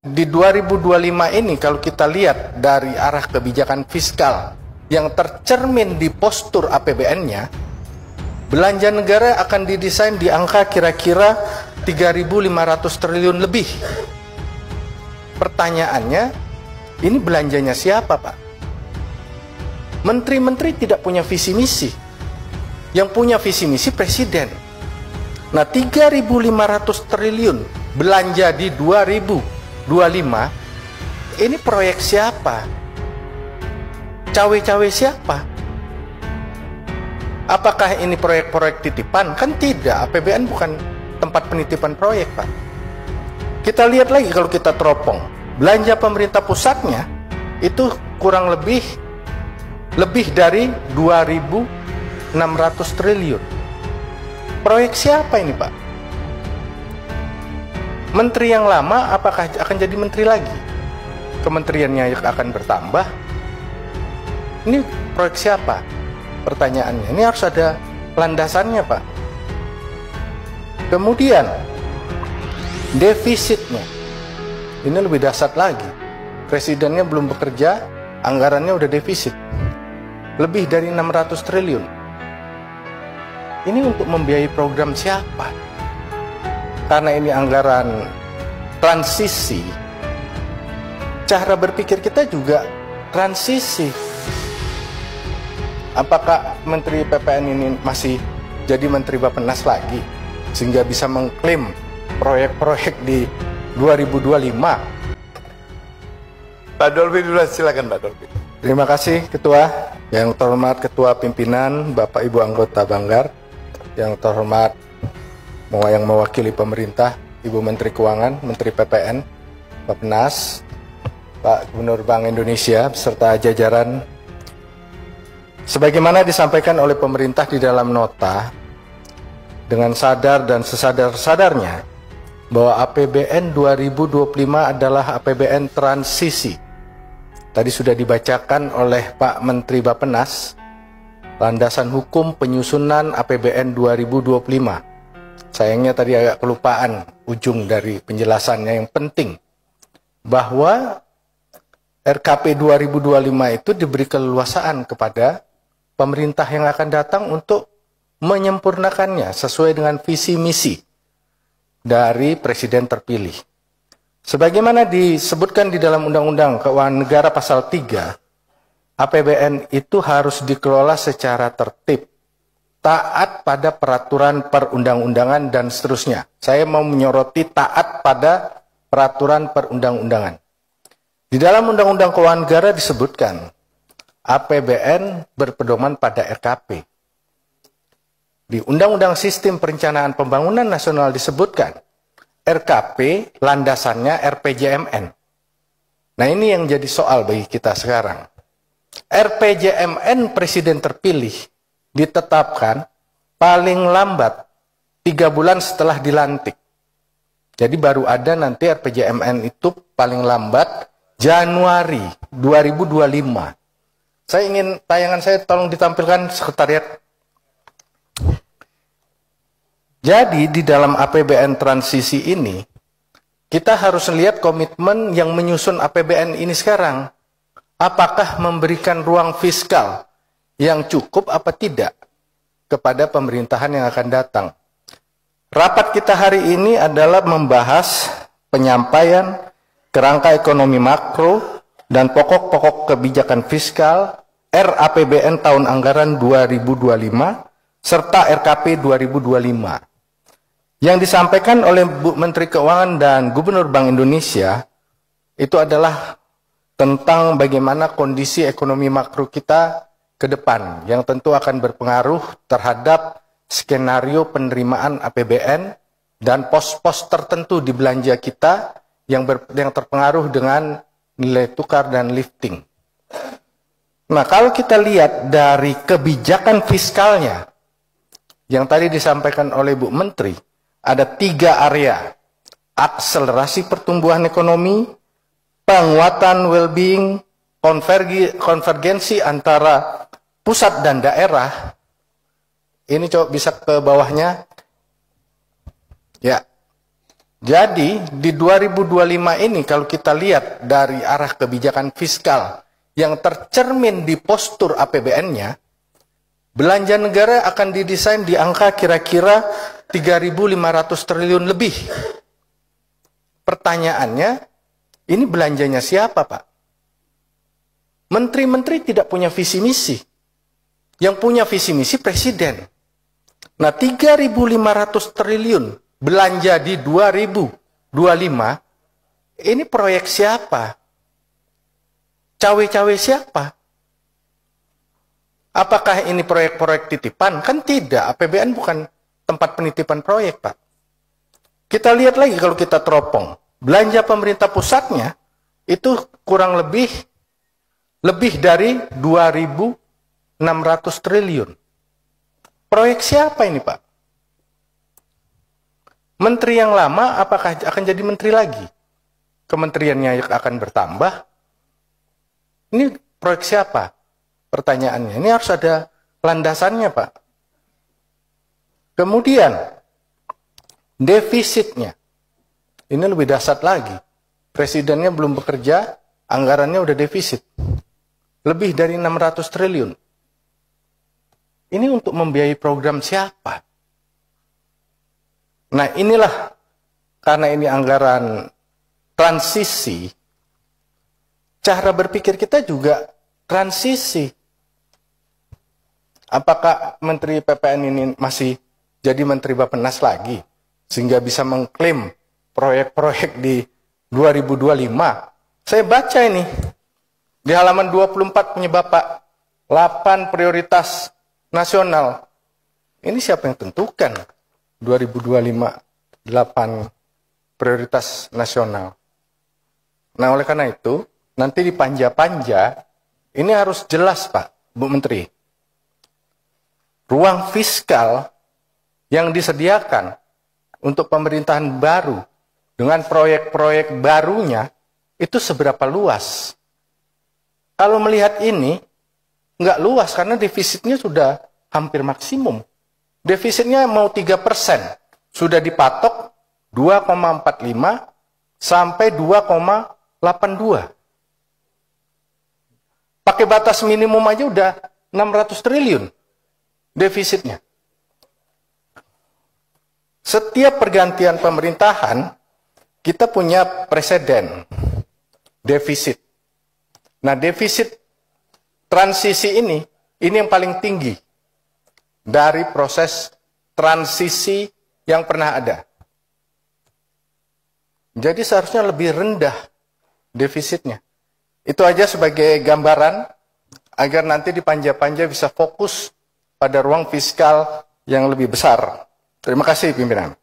di 2025 ini kalau kita lihat dari arah kebijakan fiskal yang tercermin di postur APBN-nya, belanja negara akan didesain di angka kira-kira 3.500 triliun lebih. Pertanyaannya, ini belanjanya siapa, Pak? Menteri-menteri tidak punya visi misi. Yang punya visi misi presiden. Nah, 3.500 triliun belanja di 2025, ini proyek siapa? Cawe-cawe siapa? Apakah ini proyek-proyek titipan? Kan tidak, APBN bukan tempat penitipan proyek, Pak. Kita lihat lagi kalau kita teropong, belanja pemerintah pusatnya itu kurang lebih dari 2.600 triliun. Proyek siapa ini, Pak? Menteri yang lama apakah akan jadi menteri lagi? Kementeriannya akan bertambah? Ini proyek siapa? Pertanyaannya. Ini harus ada landasannya, Pak. Kemudian defisitnya. Ini lebih dahsyat lagi. Presidennya belum bekerja, anggarannya udah defisit. Lebih dari 600 triliun. Ini untuk membiayai program siapa? Karena ini anggaran transisi, cara berpikir kita juga transisi. Apakah Menteri PPN ini masih jadi Menteri Bappenas lagi sehingga bisa mengklaim proyek-proyek di 2025? Pak Dolby dulu, silakan Pak Dolby. Terima kasih Ketua. Yang terhormat Ketua Pimpinan, Bapak Ibu anggota Banggar, yang terhormat yang mewakili pemerintah, Ibu Menteri Keuangan, Menteri PPN, Bappenas, Pak Gubernur Bank Indonesia, beserta jajaran. Sebagaimana disampaikan oleh pemerintah di dalam nota, dengan sadar dan sesadar-sadarnya bahwa APBN 2025 adalah APBN transisi. Tadi sudah dibacakan oleh Pak Menteri Bappenas, landasan hukum penyusunan APBN 2025. Sayangnya tadi agak kelupaan ujung dari penjelasannya yang penting, bahwa RKP 2025 itu diberi keleluasaan kepada pemerintah yang akan datang untuk menyempurnakannya sesuai dengan visi misi dari presiden terpilih. Sebagaimana disebutkan di dalam Undang-Undang Keuangan Negara Pasal 3, APBN itu harus dikelola secara tertib, taat pada peraturan perundang-undangan dan seterusnya. Saya mau menyoroti taat pada peraturan perundang-undangan. Di dalam Undang-Undang Keuangan Negara disebutkan APBN berpedoman pada RKP. Di Undang-Undang Sistem Perencanaan Pembangunan Nasional disebutkan RKP landasannya RPJMN. Nah, ini yang jadi soal bagi kita sekarang. RPJMN presiden terpilih ditetapkan paling lambat 3 bulan setelah dilantik. Jadi baru ada nanti RPJMN itu paling lambat Januari 2025. Saya ingin tayangan saya tolong ditampilkan sekretariat. Jadi di dalam APBN transisi ini, kita harus lihat komitmen yang menyusun APBN ini sekarang. Apakah memberikan ruang fiskal yang cukup apa tidak kepada pemerintahan yang akan datang. Rapat kita hari ini adalah membahas penyampaian kerangka ekonomi makro dan pokok-pokok kebijakan fiskal RAPBN tahun anggaran 2025 serta RKP 2025. Yang disampaikan oleh Bu Menteri Keuangan dan Gubernur Bank Indonesia itu adalah tentang bagaimana kondisi ekonomi makro kita ke depan, yang tentu akan berpengaruh terhadap skenario penerimaan APBN dan pos-pos tertentu di belanja kita yang terpengaruh dengan nilai tukar dan lifting. Nah, kalau kita lihat dari kebijakan fiskalnya yang tadi disampaikan oleh Bu Menteri, ada 3 area: akselerasi pertumbuhan ekonomi, penguatan well-being, konvergensi antara pusat dan daerah. Ini coba bisa ke bawahnya. Ya. Jadi di 2025 ini kalau kita lihat dari arah kebijakan fiskal yang tercermin di postur APBN-nya, belanja negara akan didesain di angka kira-kira 3.500 triliun lebih. Pertanyaannya, ini belanjanya siapa, Pak? Menteri-menteri tidak punya visi misi. Yang punya visi misi Presiden. Nah, 3.500 triliun belanja di 2025, ini proyek siapa? Cawe-cawe siapa? Apakah ini proyek-proyek titipan? Kan tidak, APBN bukan tempat penitipan proyek, Pak. Kita lihat lagi kalau kita teropong. Belanja pemerintah pusatnya itu kurang lebih dari 2.600 triliun. Proyek siapa ini, Pak? Menteri yang lama apakah akan jadi menteri lagi? Kementeriannya akan bertambah? Ini proyek siapa? Pertanyaannya. Ini harus ada landasannya, Pak. Kemudian, defisitnya. Ini lebih dahsyat lagi. Presidennya belum bekerja, anggarannya udah defisit. Lebih dari 600 triliun. Ini untuk membiayai program siapa? Nah, inilah karena ini anggaran transisi, cara berpikir kita juga transisi. Apakah Menteri PPN ini masih jadi Menteri Bappenas lagi? Sehingga bisa mengklaim proyek-proyek di 2025. Saya baca ini, di halaman 24 punya Bapak, 8 prioritas nasional. Ini siapa yang tentukan? 2025, 8 prioritas nasional. Nah, oleh karena itu, nanti di panja-panja, ini harus jelas, Pak, Bu Menteri. Ruang fiskal yang disediakan untuk pemerintahan baru, dengan proyek-proyek barunya, itu seberapa luas? Kalau melihat ini, nggak luas, karena defisitnya sudah hampir maksimum. Defisitnya mau 3%, sudah dipatok 2,45 sampai 2,82. Pakai batas minimum aja udah 600 triliun defisitnya. Setiap pergantian pemerintahan, kita punya presiden defisit. Nah, defisit transisi ini yang paling tinggi dari proses transisi yang pernah ada. Jadi seharusnya lebih rendah defisitnya. Itu aja sebagai gambaran agar nanti di panja-panja bisa fokus pada ruang fiskal yang lebih besar. Terima kasih pimpinan.